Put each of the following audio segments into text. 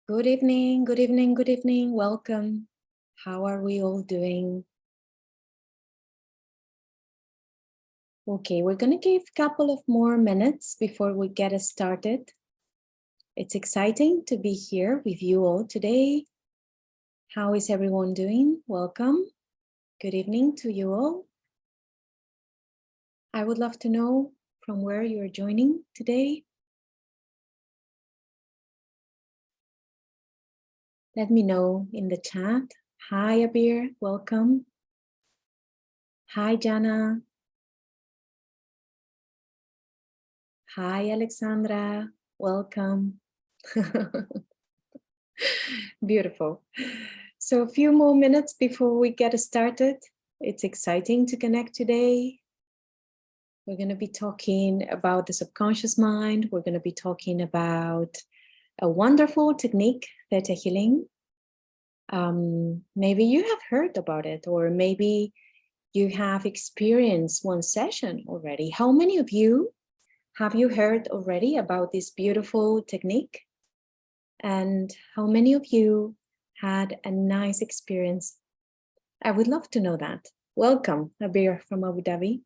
Good evening, good evening, good evening. Welcome. How are we all doing? Okay, we're going to give a couple of more minutes before we get started. It's exciting to be here with you all today. How is everyone doing? Welcome. Good evening to you all. I would love to know from where you're joining today. Let me know in the chat. Hi, Abir. Welcome. Hi, Jana. Hi, Alexandra. Welcome. Beautiful. So a few more minutes before we get started. It's exciting to connect today. We're going to be talking about the subconscious mind. We're going to be talking about a wonderful technique, Theta Healing. Maybe you have heard about it, or maybe you have experienced one session already. How many of you have you heard already about this beautiful technique? And how many of you had a nice experience? I would love to know that. Welcome, Abir from Abu Dhabi.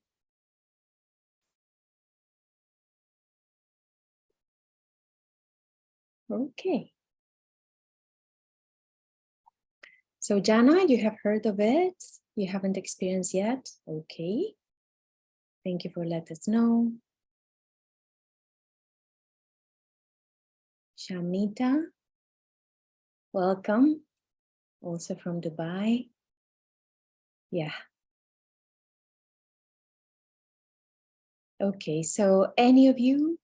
Okay. So Jana, you have heard of it? You haven't experienced yet? Okay. Thank you for letting us know. Shamita, welcome. Also from Dubai. Yeah. Okay, so any of you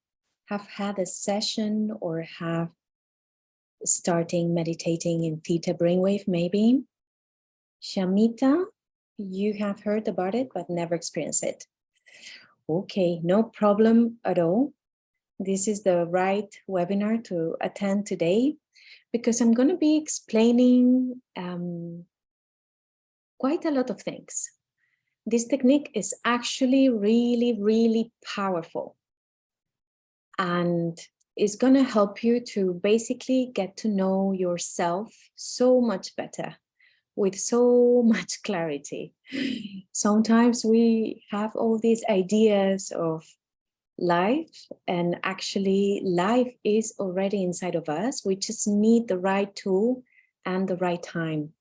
have had a session or have starting meditating in Theta brainwave maybe? Shamita, you have heard about it but never experienced it. Okay, no problem at all. This is the right webinar to attend today because I'm going to be explaining quite a lot of things. This technique is actually really powerful and it's going to help you to basically get to know yourself so much better with so much clarity. Sometimes we have all these ideas of life, and actually life is already inside of us. We just need the right tool and the right time.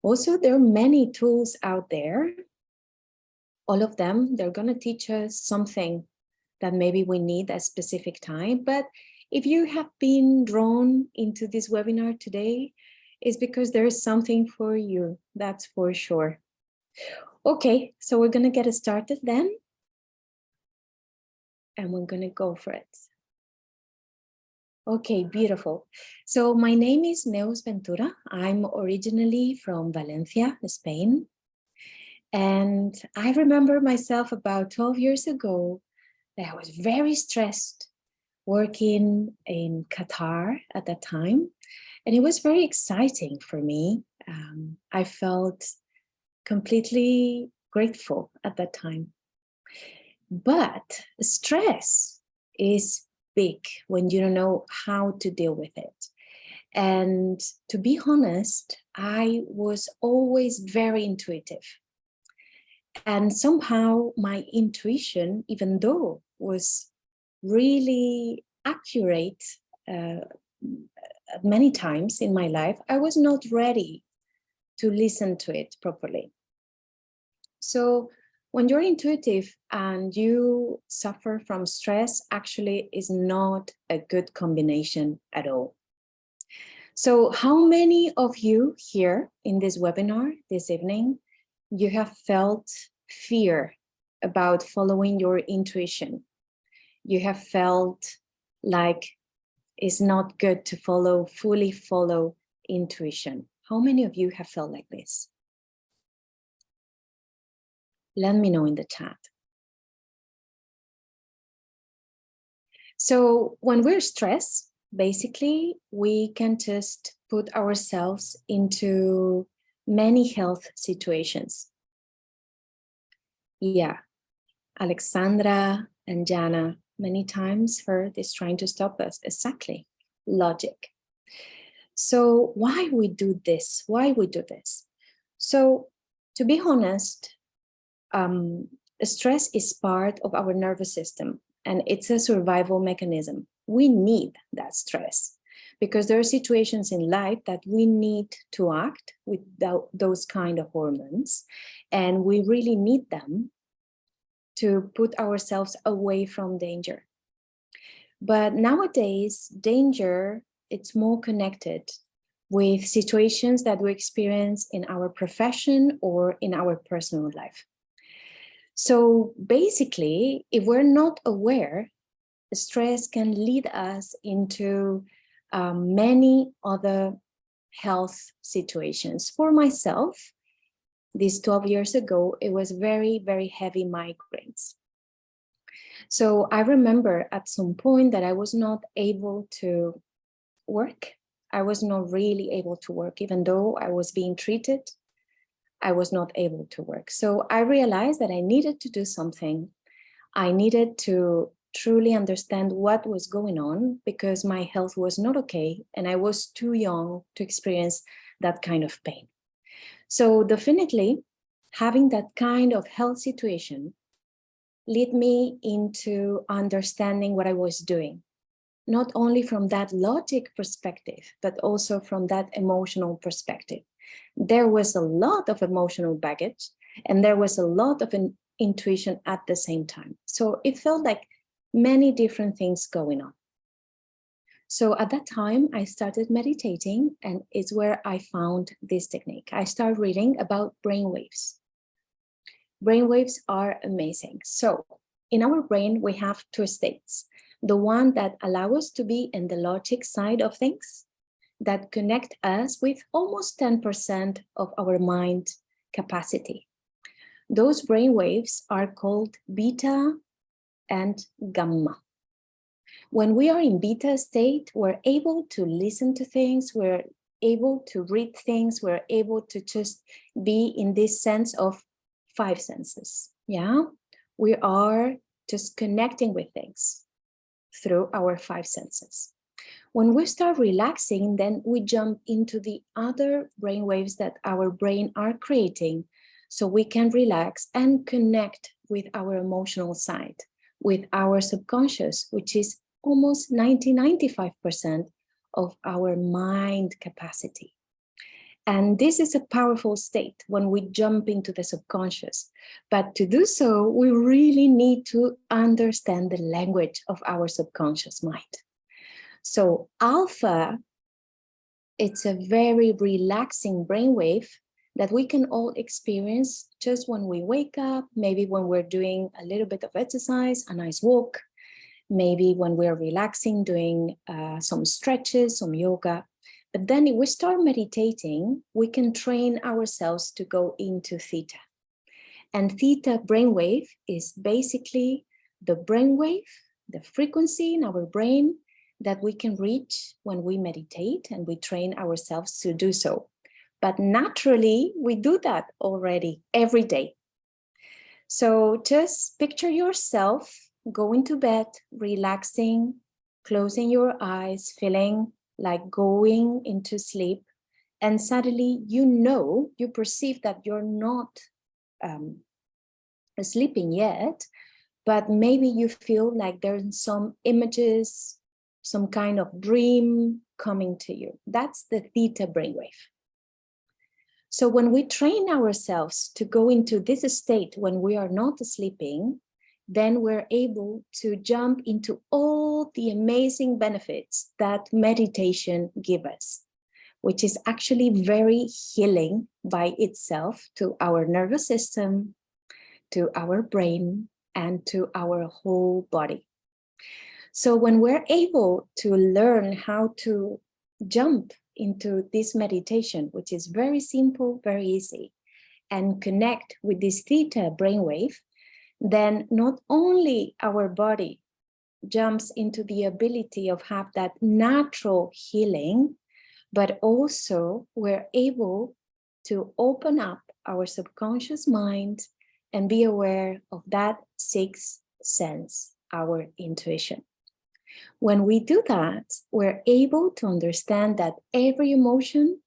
Also, there are many tools out there. All of them, they're going to teach us something that maybe we need at a specific time. But if you have been drawn into this webinar today, it's because there is something for you, that's for sure. Okay, so we're going to get started then. And we're going to go for it. Okay, beautiful. So my name is Neus Ventura. I'm originally from Valencia, Spain. And I remember myself about 12 years ago that I was very stressed working in Qatar at that time. And it was very exciting for me. I felt completely grateful at that time. But stress is big when you don't know how to deal with it. And to be honest, I was always very intuitive. And somehow my intuition, even though was really accurate many times in my life, I was not ready to listen to it properly. So when you're intuitive and you suffer from stress, actually is not a good combination at all. So how many of you here in this webinar this evening, you have felt fear about following your intuition? You have felt like it's not good to fully follow intuition. How many of you have felt like this? Let me know in the chat. So when we're stressed, basically, we can just put ourselves into many health situations. Yeah, Alexandra and Jana many times heard is trying to stop us. Exactly. logic. So why we do this? Why we do this? So to be honest, stress is part of our nervous system, and it's a survival mechanism. We need that stress because there are situations in life that we need to act with those kind of hormones, and we really need them to put ourselves away from danger. But nowadays, danger, it's more connected with situations that we experience in our profession or in our personal life. So basically, if we're not aware, stress can lead us into many other health situations. For myself, this 12 years ago, it was very, very heavy migraines. So I remember at some point that I was not able to work. I was not really able to work, even though I was being treated. I was not able to work. So I realized that I needed to do something. I needed to truly understand what was going on because my health was not okay and I was too young to experience that kind of pain. So definitely having that kind of health situation led me into understanding what I was doing, not only from that logic perspective, but also from that emotional perspective. There was a lot of emotional baggage and there was a lot of an intuition at the same time. So it felt like many different things going on. So at that time, I started meditating, and it's where I found this technique. I started reading about brainwaves. Brainwaves are amazing. So in our brain, we have two states. The one that allow us to be in the logic side of things, that connect us with almost 10% of our mind capacity. Those brainwaves are called beta and gamma. When we are in beta state, we're able to listen to things, we're able to read things, we're able to just be in this sense of five senses. Yeah, we are just connecting with things through our five senses. When we start relaxing, then we jump into the other brain waves that our brain are creating so we can relax and connect with our emotional side, with our subconscious, which is almost 95% of our mind capacity. And this is a powerful state when we jump into the subconscious. But to do so, we really need to understand the language of our subconscious mind. So alpha, it's a very relaxing brainwave that we can all experience just when we wake up, maybe when we're doing a little bit of exercise, a nice walk, maybe when we're relaxing, doing some stretches, some yoga. But then if we start meditating, we can train ourselves to go into theta. And theta brainwave is basically the brainwave, the frequency in our brain that we can reach when we meditate and we train ourselves to do so. But naturally, we do that already every day. So just picture yourself going to bed, relaxing, closing your eyes, feeling like going into sleep. And suddenly, you perceive that you're not sleeping yet, but maybe you feel like there's some images, some kind of dream coming to you. That's the theta brainwave. So when we train ourselves to go into this state when we are not sleeping, then we're able to jump into all the amazing benefits that meditation gives us, which is actually very healing by itself to our nervous system, to our brain, and to our whole body. So when we're able to learn how to jump into this meditation, which is very simple, very easy, and connect with this theta brainwave, then not only our body jumps into the ability of have that natural healing, but also we're able to open up our subconscious mind and be aware of that sixth sense, our intuition. When we do that, we're able to understand that every emotion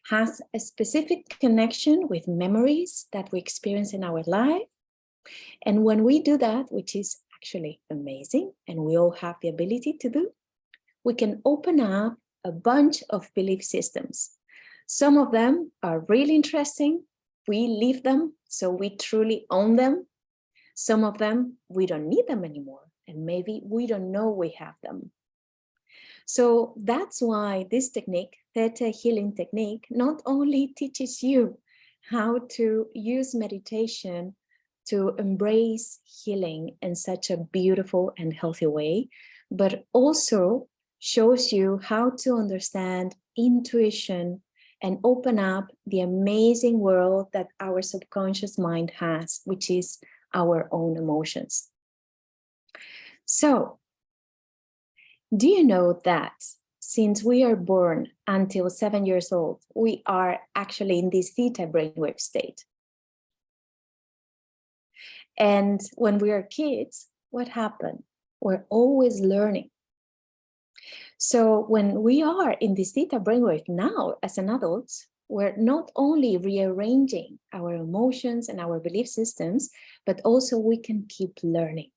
has a specific connection with memories that we experience in our life. And when we do that, which is actually amazing, and we all have the ability to do, we can open up a bunch of belief systems. Some of them are really interesting. We leave them, so we truly own them. Some of them, we don't need them anymore, and maybe we don't know we have them. So that's why this technique, Theta Healing technique, not only teaches you how to use meditation to embrace healing in such a beautiful and healthy way, but also shows you how to understand intuition and open up the amazing world that our subconscious mind has, which is our own emotions. So, do you know that since we are born until 7 years old, we are actually in this theta brainwave state? And when we are kids, what happened? We're always learning. So when we are in this theta brainwave now as an adult, we're not only rearranging our emotions and our belief systems, but also we can keep learning.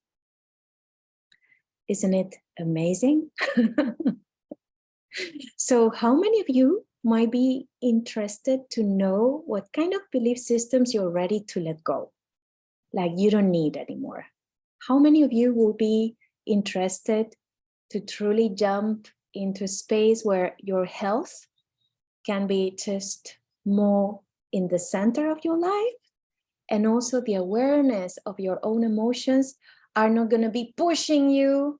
Isn't it amazing? So how many of you might be interested to know what kind of belief systems you're ready to let go? Like you don't need anymore. How many of you will be interested to truly jump into a space where your health can be just more in the center of your life, and also the awareness of your own emotions are not going to be pushing you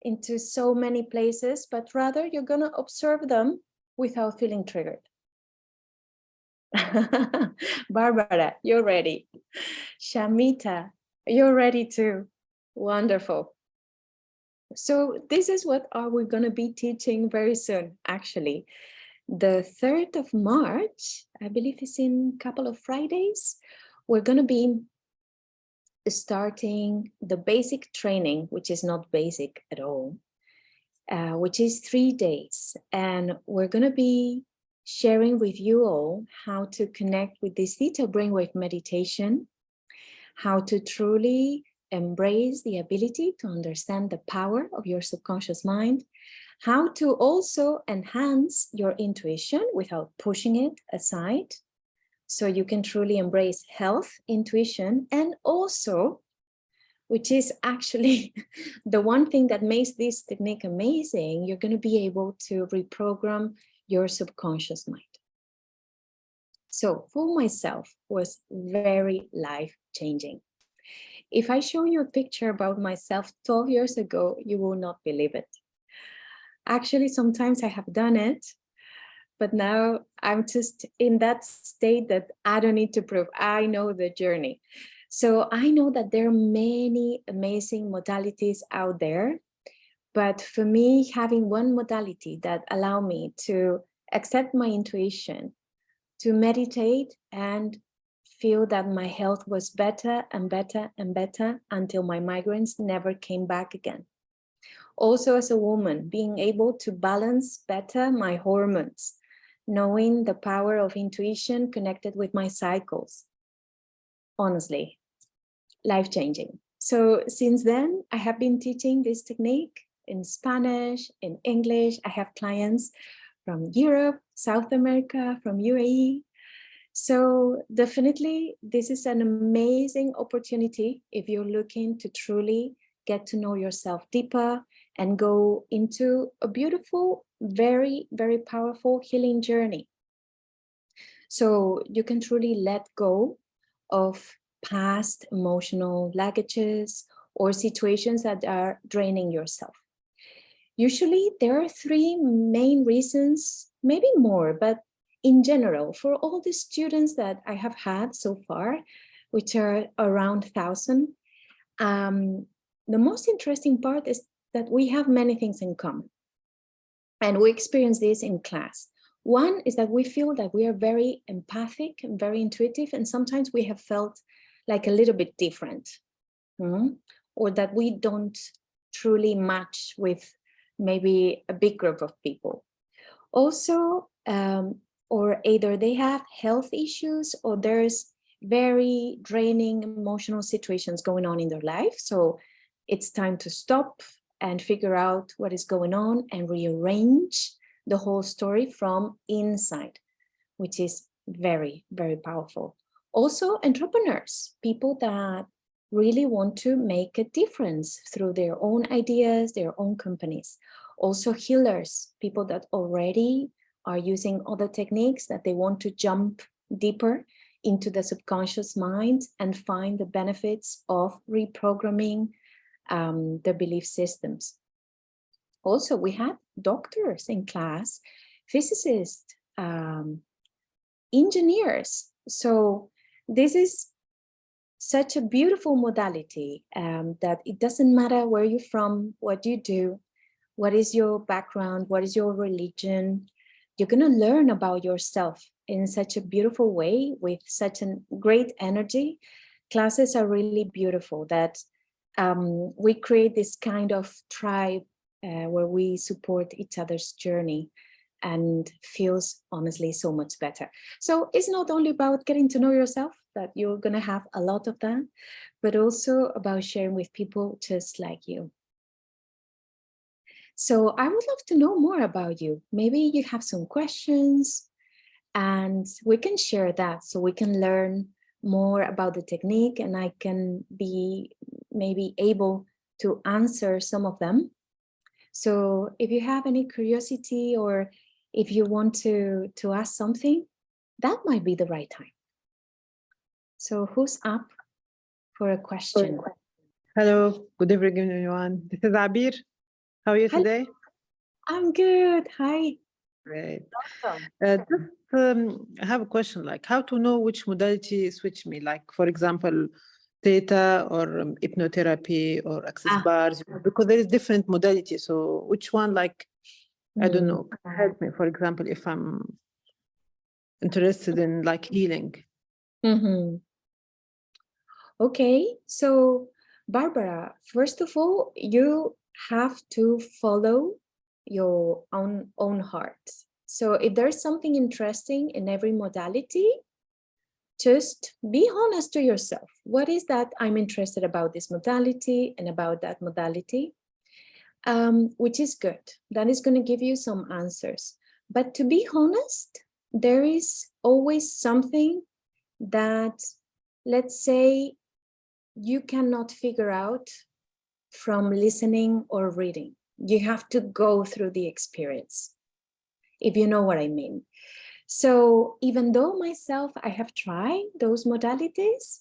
into so many places, but rather you're going to observe them without feeling triggered? Barbara, you're ready. Shamita, you're ready too. Wonderful. So this is what are we going to be teaching very soon, actually. The 3rd of March, I believe is in a couple of Fridays, we're going to be starting the basic training, which is not basic at all, which is 3 days. And we're going to be sharing with you all how to connect with this theta brainwave meditation, how to truly embrace the ability to understand the power of your subconscious mind, how to also enhance your intuition without pushing it aside, so you can truly embrace health, intuition, and also, which is actually the one thing that makes this technique amazing, you're going to be able to reprogram your subconscious mind. So for myself, was very life-changing. If I show you a picture about myself 12 years ago, you will not believe it. Actually, sometimes I have done it, but now I'm just in that state that I don't need to prove. I know the journey. So I know that there are many amazing modalities out there, but for me, having one modality that allow me to accept my intuition, to meditate and feel that my health was better and better and better until my migraines never came back again. Also, as a woman, being able to balance better my hormones, knowing the power of intuition connected with my cycles. Honestly, life-changing. So since then, I have been teaching this technique in Spanish, in English. I have clients from Europe, South America, from UAE. So definitely, this is an amazing opportunity if you're looking to truly get to know yourself deeper and go into a beautiful, very, very powerful healing journey. So you can truly let go of past emotional luggages or situations that are draining yourself. Usually there are 3 main reasons, maybe more, but in general, for all the students that I have had so far, which are around 1,000, the most interesting part is that we have many things in common. And we experience this in class. One is that we feel that we are very empathic and very intuitive, and sometimes we have felt like a little bit different, or that we don't truly match with maybe a big group of people. Also, or either they have health issues or there's very draining emotional situations going on in their life. So it's time to stop and figure out what is going on and rearrange the whole story from inside, which is very, very powerful. Also, entrepreneurs, people that really want to make a difference through their own ideas, their own companies. Also healers, people that already are using other techniques that they want to jump deeper into the subconscious mind and find the benefits of reprogramming the belief systems. Also, we had doctors in class, physicists, engineers. So this is such a beautiful modality that it doesn't matter where you're from, what you do, what is your background, what is your religion. You're going to learn about yourself in such a beautiful way with such a great energy. Classes are really beautiful that we create this kind of tribe where we support each other's journey and feels honestly so much better. So it's not only about getting to know yourself, that you're going to have a lot of that, but also about sharing with people just like you. So I would love to know more about you. Maybe you have some questions and we can share that so we can learn more about the technique and I can be maybe able to answer some of them. So if you have any curiosity or if you want to ask something, that might be the right time. So who's up for a question? Hello, good evening, everyone. This is Abir. How are you today? I'm good. Hi. Great. Welcome. I have a question, like how to know which modality switch me? Like, for example, theta or hypnotherapy or access bars, because there is different modalities. So which one, like, I don't know, can help me, for example, if I'm interested in like healing. Okay, so Barbara, first of all, you have to follow your own heart. So if there's something interesting in every modality, just be honest to yourself. What is that I'm interested about this modality and about that modality? Which is good. That is going to give you some answers. But to be honest, there is always something that, let's say, you cannot figure out from listening or reading. You have to go through the experience, if you know what I mean. So even though myself, I have tried those modalities,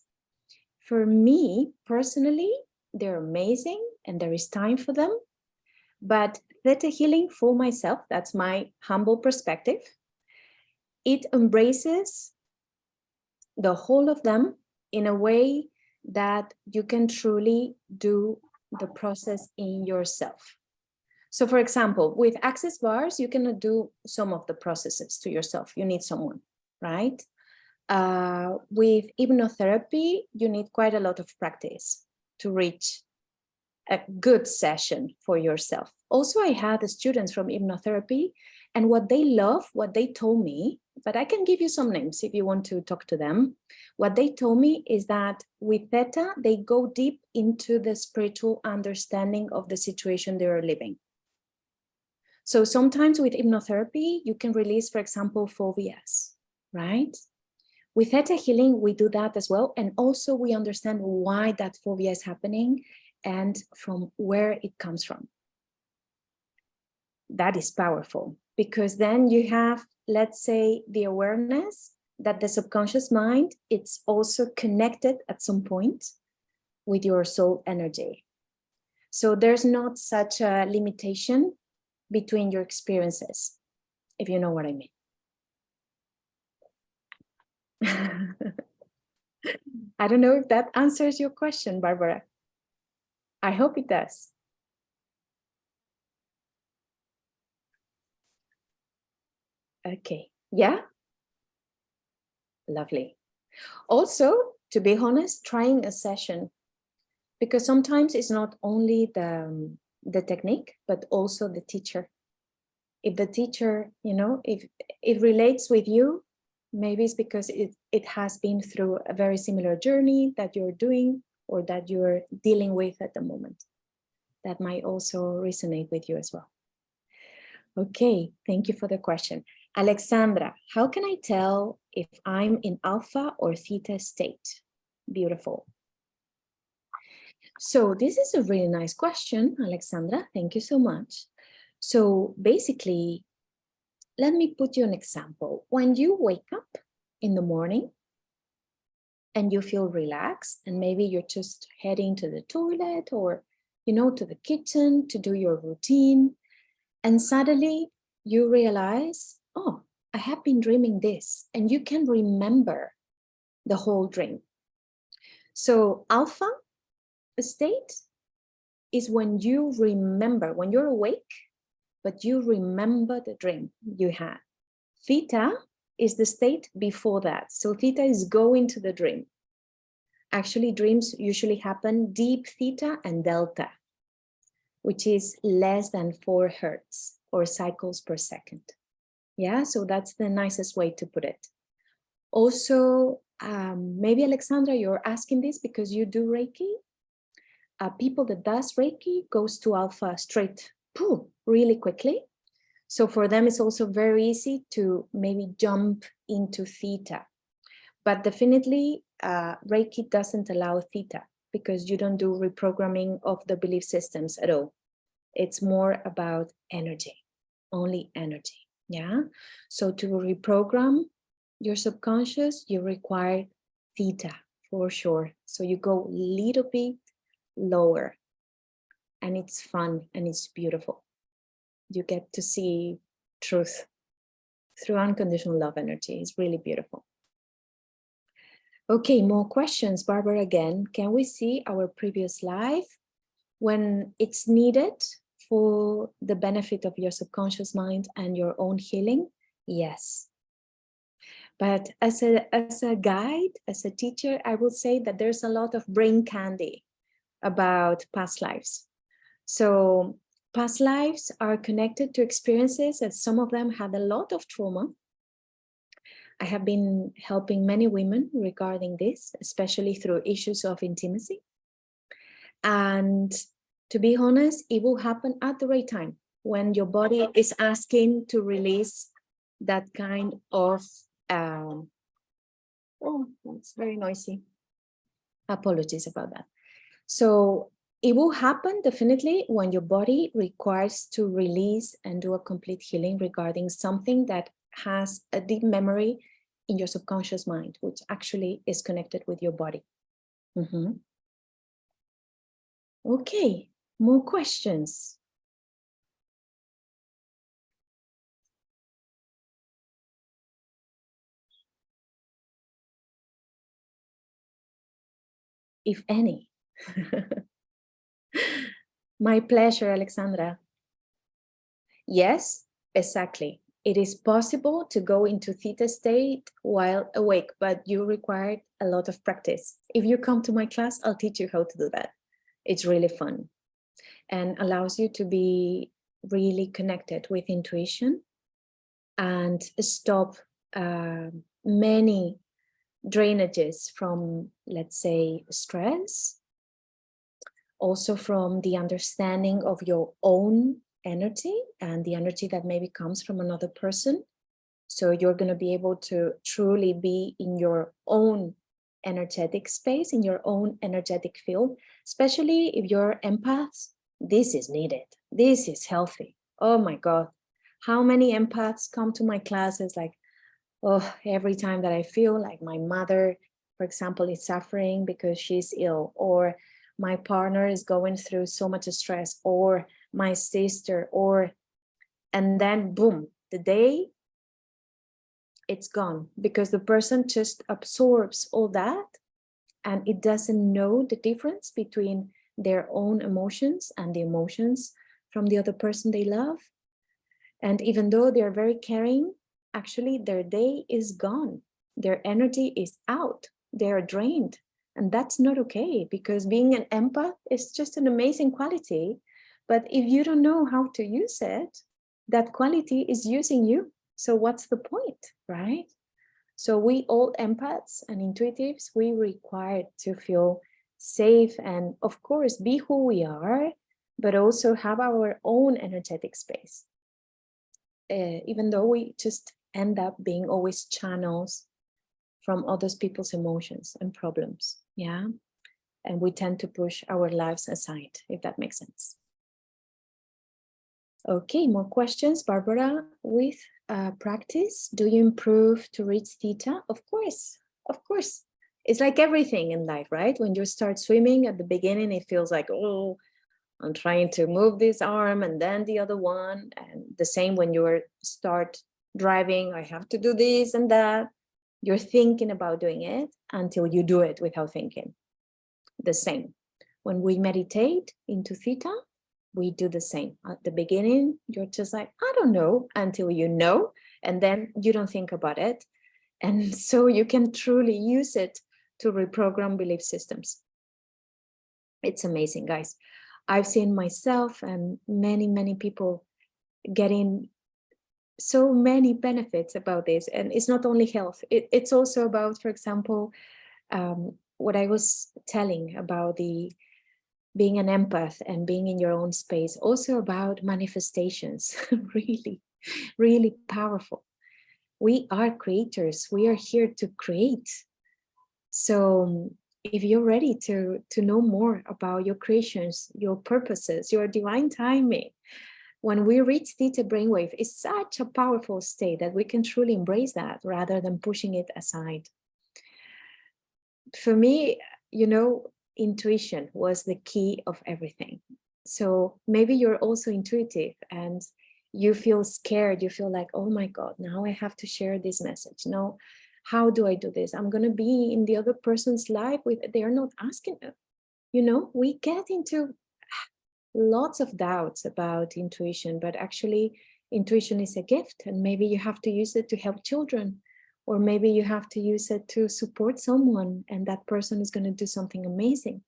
for me personally, they're amazing and there is time for them. But Theta Healing for myself, that's my humble perspective, it embraces the whole of them in a way that you can truly do the process in yourself. So for example, with access bars, you cannot do some of the processes to yourself. You need someone, right? With hypnotherapy, you need quite a lot of practice to reach a good session for yourself. Also, I had students from hypnotherapy, and what they love, what they told me, but I can give you some names if you want to talk to them. What they told me is that with Theta, they go deep into the spiritual understanding of the situation they are living. So sometimes with hypnotherapy, you can release, for example, phobias, right? With Theta Healing, we do that as well. And also we understand why that phobia is happening and from where it comes from. That is powerful because then you have, let's say, the awareness that the subconscious mind, it's also connected at some point with your soul energy. So there's not such a limitation between your experiences, if you know what I mean. I don't know if that answers your question, Barbara. I hope it does. Okay, yeah? Lovely. Also, to be honest, trying a session, because sometimes it's not only the technique, but also the teacher. If the teacher, you know, if it relates with you, maybe it's because it has been through a very similar journey that you're doing or that you're dealing with at the moment. That might also resonate with you as well. Okay, thank you for the question. Alexandra, how can I tell if I'm in alpha or theta state? Beautiful. So this is a really nice question, Alexandra. Thank you so much. So basically, let me put you an example. When you wake up in the morning and you feel relaxed, and maybe you're just heading to the toilet or, you know, to the kitchen to do your routine, and suddenly you realize, oh, I have been dreaming this, and you can remember the whole dream. So alpha state is when you remember, when you're awake, but you remember the dream you had. Theta is the state before that. So theta is going to the dream. Actually, dreams usually happen deep theta and delta, which is less than 4 hertz or cycles per second. Yeah, so that's the nicest way to put it. Also, maybe Alexandra, you're asking this because you do Reiki. People that does Reiki goes to alpha straight, really quickly. So for them, it's also very easy to maybe jump into theta. But definitely, Reiki doesn't allow theta because you don't do reprogramming of the belief systems at all. It's more about energy, only energy. Yeah. So to reprogram your subconscious, you require theta for sure. So you go a little bit lower, and it's fun and it's beautiful. You get to see truth through unconditional love energy. It's really beautiful. Okay, more questions. Barbara again. Can we see our previous live when it's needed for the benefit of your subconscious mind and your own healing? Yes. But as a guide, as a teacher, I will say that there's a lot of brain candy about past lives. So past lives are connected to experiences that some of them had a lot of trauma. I have been helping many women regarding this, especially through issues of intimacy. And to be honest, it will happen at the right time when your body is asking to release that kind of, oh, it's very noisy. Apologies about that. So it will happen definitely when your body requires to release and do a complete healing regarding something that has a deep memory in your subconscious mind, which actually is connected with your body. Okay, more questions. If any. My pleasure, Alexandra. Yes, exactly. It is possible to go into theta state while awake, but you require a lot of practice. If you come to my class, I'll teach you how to do that. It's really fun and allows you to be really connected with intuition and stop many drainages from, let's say, stress, also from the understanding of your own energy and the energy that maybe comes from another person. So you're going to be able to truly be in your own energetic space, in your own energetic field, especially if you're empaths. This is needed. This is healthy. Oh my God. How many empaths come to my classes like, oh, every time that I feel like my mother, for example, is suffering because she's ill, or my partner is going through so much stress, or my sister, and then boom, the day it's gone because the person just absorbs all that and it doesn't know the difference between their own emotions and the emotions from the other person they love. And even though they're very caring, actually their day is gone. Their energy is out. They're drained. And that's not okay, because being an empath is just an amazing quality, But if you don't know how to use it, that quality is using you. So what's the point, right? So we all empaths and intuitives, we require to feel safe and of course be who we are, but also have our own energetic space. Even though we just end up being always channels from other people's emotions and problems, yeah? And we tend to push our lives aside, if that makes sense. Okay, more questions. Barbara, with practice, do you improve to reach theta? Of course, of course. It's like everything in life, right? When you start swimming at the beginning, it feels like, oh, I'm trying to move this arm and then the other one. And the same when you start driving, I have to do this and that. You're thinking about doing it until you do it without thinking. The same. When we meditate into theta, we do the same. At the beginning, you're just like, I don't know, until you know, and then you don't think about it. And so you can truly use it to reprogram belief systems. It's amazing, guys. I've seen myself and many people getting so many benefits about this. And it's not only health, it's also about, for example, what I was telling about the being an empath and being in your own space, also about manifestations. really powerful. We are creators. We are here to create. So if you're ready to know more about your creations, your purposes, your divine timing, when we reach theta brainwave, it's such a powerful state that we can truly embrace that rather than pushing it aside. For me, you know, intuition was the key of everything. So maybe you're also intuitive and you feel scared. You feel like, oh my God, now I have to share this message. No, how do I do this? I'm going to be in the other person's life with, they are not asking. You know, we get into lots of doubts about intuition, but actually intuition is a gift, and maybe you have to use it to help children, or maybe you have to use it to support someone and that person is going to do something amazing,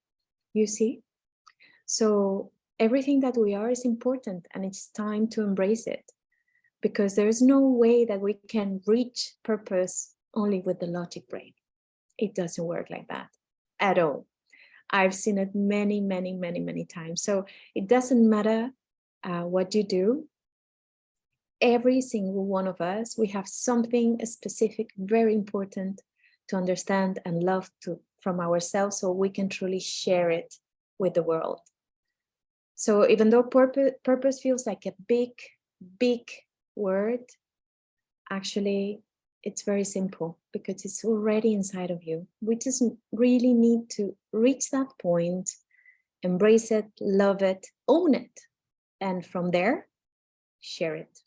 you see? So everything that we are is important, and it's time to embrace it, because there's no way that we can reach purpose only with the logic brain. It doesn't work like that at all. I've seen it many times. So it doesn't matter what you do. Every single one of us, we have something specific, very important to understand and love from ourselves, so we can truly share it with the world. So even though purpose feels like a big word, actually it's very simple because it's already inside of you. We just really need to reach that point, embrace it, love it, own it, and from there, share it.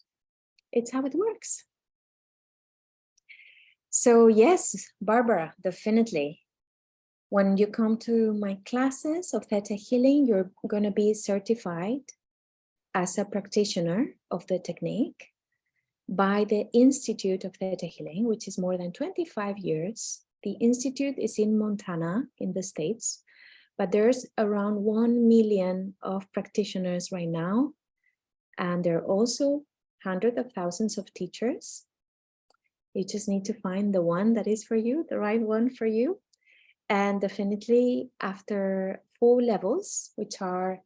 It's how it works. So yes, Barbara, definitely. When you come to my classes of Theta Healing, you're going to be certified as a practitioner of the technique by the Institute of Theta Healing, which is more than 25 years. The Institute is in Montana in the States, but there's around 1 million of practitioners right now. And there are also hundreds of thousands of teachers. You just need to find the one that is for you, the right one for you. And definitely after 4 levels, which are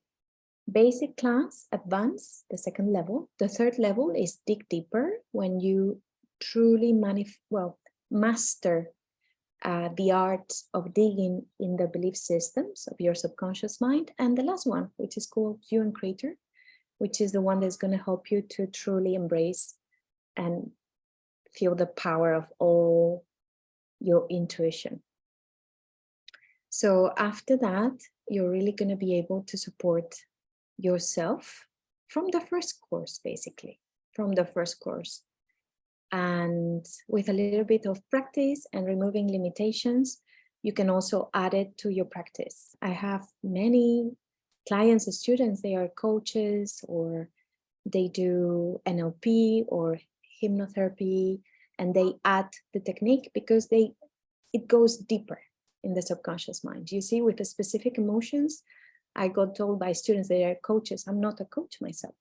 basic class, advanced, the 2nd level. The 3rd level is dig deeper, when you truly master the art of digging in the belief systems of your subconscious mind. And the last one, which is called You and Creator, which is the one that's going to help you to truly embrace and feel the power of all your intuition. So after that, you're really going to be able to support yourself from the first course, basically, from the first course. And with a little bit of practice and removing limitations, you can also add it to your practice. I have many clients and students, they are coaches, or they do NLP or hypnotherapy, and they add the technique because it goes deeper in the subconscious mind. You see, with the specific emotions, I got told by students they are coaches. I'm not a coach myself.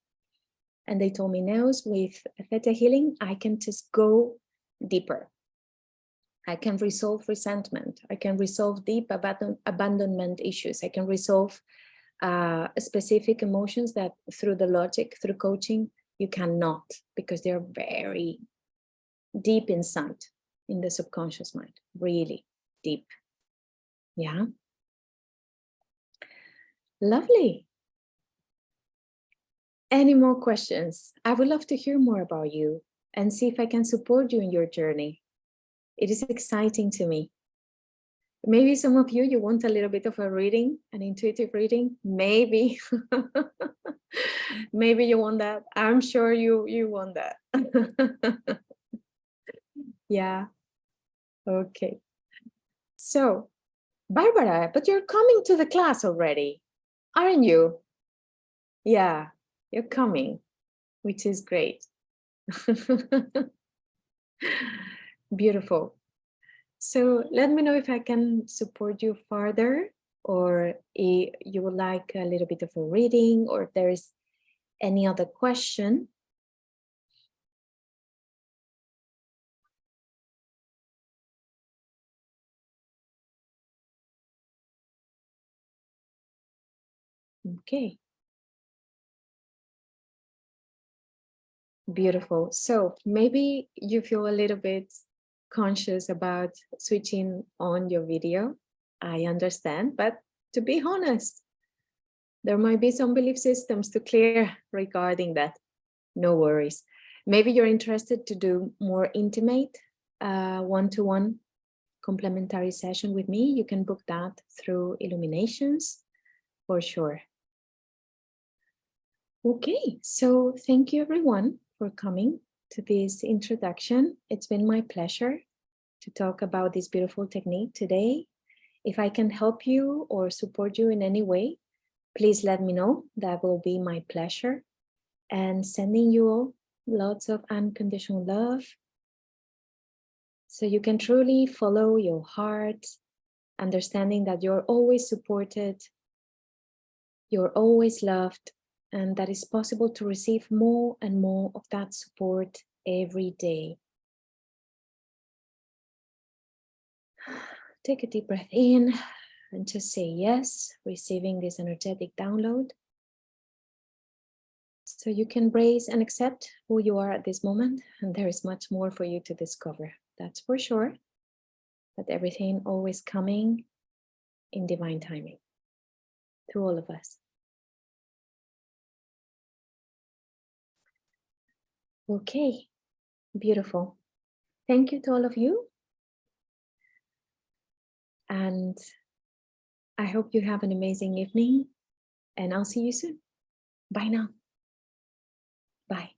And they told me, Neus, with Theta Healing, I can just go deeper. I can resolve resentment. I can resolve deep abandonment issues. I can resolve specific emotions that through the logic, through coaching, you cannot, because they're very deep inside in the subconscious mind, really deep. Yeah. Lovely. Any more questions? I would love to hear more about you and see if I can support you in your journey. It is exciting to me. Maybe some of you want a little bit of a reading, an intuitive reading. Maybe. Maybe you want that. I'm sure you want that. Yeah. Okay. So, Barbara, but you're coming to the class already, aren't you? Yeah, you're coming, which is great. Beautiful. So let me know if I can support you further, or if you would like a little bit of a reading, or if there is any other question. Okay. Beautiful. So maybe you feel a little bit conscious about switching on your video. I understand, but to be honest, there might be some belief systems to clear regarding that. No worries. Maybe you're interested to do more intimate one-to-one complementary session with me. You can book that through Illuminations for sure. Okay, so thank you everyone for coming to this introduction. It's been my pleasure to talk about this beautiful technique today. If I can help you or support you in any way, please let me know. That will be my pleasure. And sending you all lots of unconditional love so you can truly follow your heart, understanding that you're always supported, you're always loved, and that it's possible to receive more and more of that support every day. Take a deep breath in and just say yes, receiving this energetic download. So you can embrace and accept who you are at this moment, and there is much more for you to discover. That's for sure. But everything always coming in divine timing to all of us. Okay, beautiful. Thank you to all of you. And I hope you have an amazing evening, and I'll see you soon. Bye now. Bye.